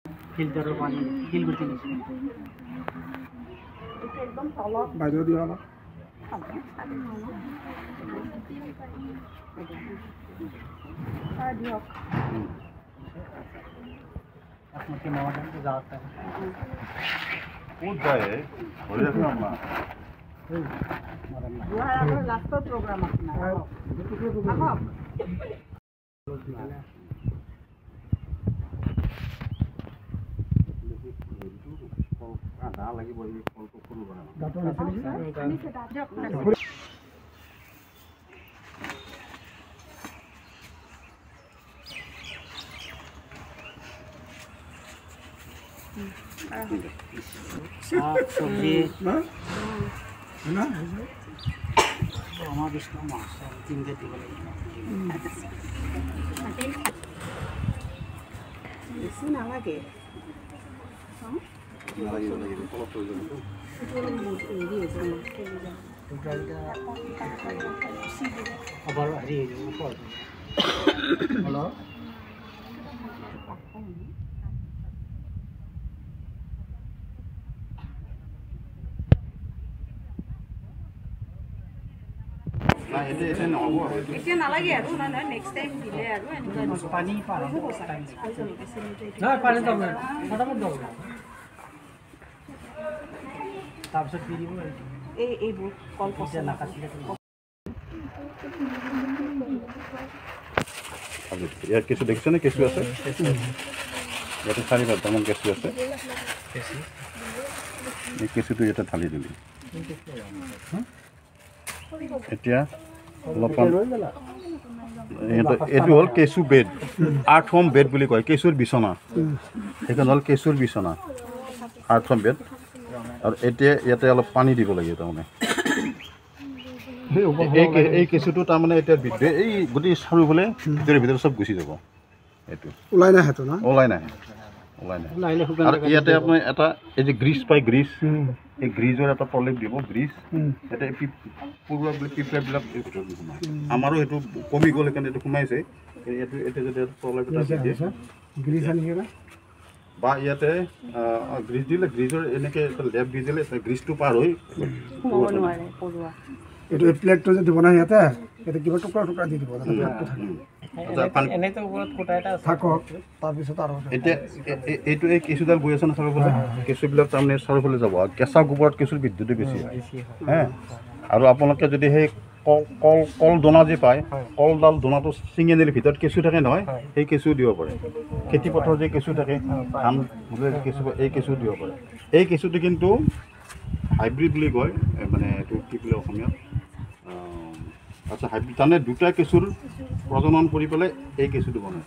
ফিল্টাৰৰ পানী শিলগুটি নিচিনা একদম তলত বাইদেউ দিয়া অলপ দিয়ক আপনাকে মামা জানতে যাওয়াটা ক'ত যায় হৈ আছে আপোনাৰ যোৱাৰ আগৰ লাষ্টৰ প্ৰগ্ৰাম আপোনাৰ আহক আধা লাগিব এই ফলটো সৰু বনাব দাঁতৰ আছে নেকি সবজি না না আমার বিষ্ণু মাছ তিনটে দিব বেছি নালাগে আবার হারিয়ে যাবো হ্যালো এতিয়া নালাগে আৰু নহয় নেক্সট টাইম দিলে আৰু এনেকুৱা পানী পানী দাম নাই ফটাফট দাম তাৰপিছত দি দিব এইবোৰ কলপচলা নাকাটিলে ইয়াত কেঁচু দেখিছেনে কেঁচু আছে ইয়াতে 4-5টামান কেঁচু আছে এই কেঁচুটো ইয়াতে ঢালি দিলি এতিয়া অলপমান এইটো হ'ল কেঁচু বেড আৰ্ট হোম বেড বুলি কয় কেঁচুৰ বিচনা সেইখন হ'ল কেঁচুৰ বিচনা আৰ্ট হোম বেড আৰু এতিয়া ইয়াতে অলপ পানী দিব লাগে তাৰমানে এই কেঁচুটো তাৰমানে এতিয়া এই গোটেই চাৰিওফালে ভিতৰে চব গুচি যাব এইটো ওলাই নাহে তো না ওলাই নাহে আৰু ইয়াতে আপোনাৰ এটা এই যে গ্ৰীজ পায় গ্ৰীজ এই গ্ৰীজৰ এটা প্ৰলেপ দিব গ্ৰীজ ইয়াতে পৰুৱাবিলাক পিঁপৰাবিলাক এই ভিতৰত সোমায় আমাৰো সেইটো কমি গ'ল সেইকাৰণে এইটো সোমাইছে এইটো এতিয়া যদি প্ৰলেপ এটা দিয়ে গ্ৰীজ আনি বা ইয়াতে গ্ৰীজ দিলে গ্ৰীজৰ এনেকৈ এটা লেপ দি দিলে গ্ৰীজটো পাৰ হৈ সোমাব নোৱাৰে পৰুৱা এইটো প্লেটটো যদি বনাই ইয়াতে ইয়াতে কিবা টুকুৰা টুকুৰা দি দিব এনেতো ওপৰত ফুটা এটা থাকক তাৰপিছত আৰু এতিয়া এইটো এই কেঁচুডাল গৈ আছে ন চাৰিওফালে কেঁচুবিলাক তাৰমানে চাৰিওফালে যাব আৰু কেঁচা গোবৰত কেঁচুৰ বিদ্যুৎটো বেছি হয় হে আৰু আপোনালোকে যদি সেই কল দোনা যে পায় কলডাল দোনাটো ছিঙি আনিলে ভিতৰত কেঁচু থাকে নহয় সেই কেঁচুও দিব পাৰে খেতি পথাৰত যে কেঁচু থাকে ধান কেঁচু এই কেঁচু দিব পাৰে এই কেঁচুটো কিন্তু হাইব্ৰিড বুলি কয় মানে এইটো কি বোলে অসমীয়াত আচ্ছা হাইব্ৰিড তাৰমানে দুটা কেঁচুৰ প্ৰজনন কৰি পেলাই এই কেঁচুটো বনায়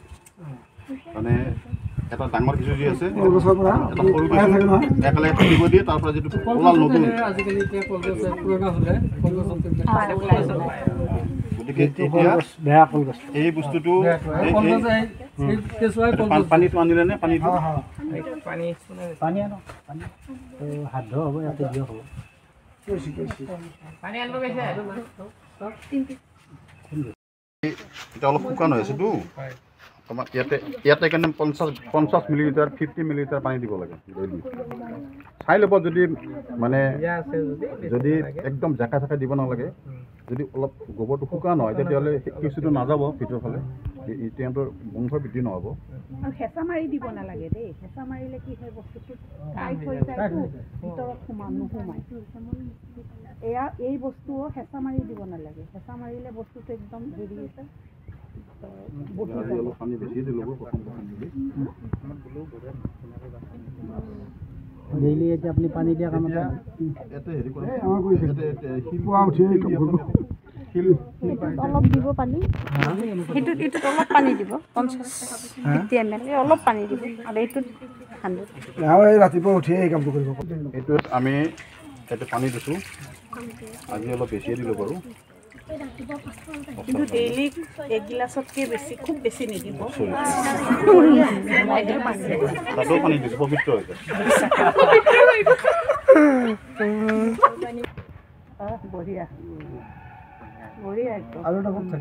মানে এটা ডাঙৰ কেঁচু যি আছে এটা সৰু কেঁচু একেলগে কাটিব দিয়ে তাৰ পৰা যিটো ওলাল নতুন গতিকে এতিয়া বেয়া কলগছ এই বস্তুটো পানীটো আনিলে নে পানীটো পানী আনো পানী হাত ধোৱা হ'ব ইয়াতে দিয়া হ'ব পানী আনিব গৈছে এতিয়া অলপ শুকান হৈ আছেতো তোমাৰ ইয়াতে কাৰণে 50 মিলিলিটাৰ 50 মিলিলিটাৰ পানী দিব লাগে ডেইলি চাই ল'ব যদি মানে যদি একদম জাকা জাকা দিব নালাগে যদি অলপ গোবৰটো শুকান হয় তেতিয়াহ'লে কেঁচুটো নাযাব ভিতৰৰ ফালে তেওঁলোকৰ বংশ বৃদ্ধি নহ'ব আৰু হেঁচা মাৰি দিব নালাগে দেই হেঁচা মাৰিলে কি হয় বস্তুটো টাইট হৈ যায়তো ভিতৰত নোসোমায় এয়া এই বস্তুও হেঁচা মাৰি দিব নালাগে হেঁচা মাৰিলে বস্তুটো একদম হেৰি অলপ পানী বেছি দিলোঁ প্ৰথম ডেইলি এতিয়া আপুনি পানী দিয়া কাম ইয়াতে হেৰি কৰে অলপ দিব পানী এইটোত অলপ পানী দিব 50 ml অলপ পানী দিব আৰু এইটোত 100 ৰাতিপুৱা উঠিয়ে এই কামটো কৰিব এইটোত আমি ইয়াতে পানী দিছোঁ আজি অলপ বেছিয়ে দিলোঁ বাৰু কিন্তু ডেইলি এক গিলাচতকৈ বেছি খুব বেছি নিদিব তাতেও পানী দিছোঁ পবিত্ৰ হৈছে বঢ়িয়া বঢ়িয়া একদম আৰু এটা কথা